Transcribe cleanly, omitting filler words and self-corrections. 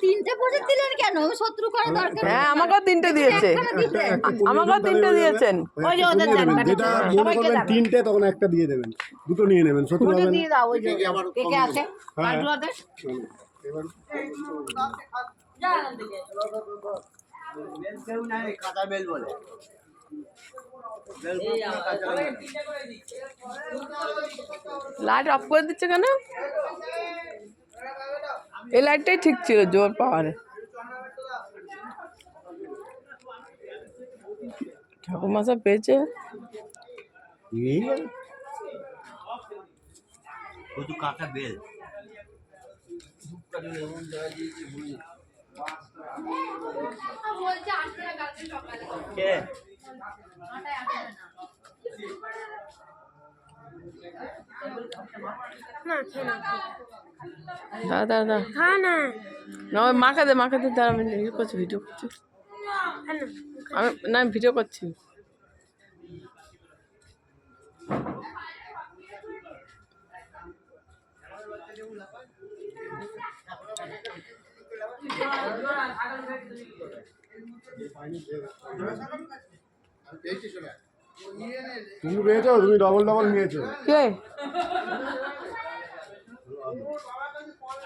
তিনটে প্রজেক্ট দিলেন কেন? শত্রু করার দরকার নেই। হ্যাঁ আমাকেও তিনটে দিয়েছে, আমাকেও তিনটে দিয়েছেন। ওই যে ওদের যেটা মনে সবাইকে করবেন দেবেন। তিনটে তখন একটা দিয়ে দেবেন, দুটো নিয়ে নেবেন, শত্রু দুটো হবেন। দিয়ে দাও। ওই যে কে কে আছে হ্যাঁ। কাজু আছে। এবার লাইট অফ করে দিচ্ছে কেন? এই লাইটটাই ঠিক ছিল জোর পাওয়ারে। ঠাকুরমশা পেয়েছে কাঁচা বেল দাদা দাদা না ওই মাকে দে দাঁড়া, আমি ইয়ে করছি, ভিডিও করছি আমি, না আমি ভিডিও করছি। তুমি পেয়েছো, তুমি ডবল নিয়েছো। কে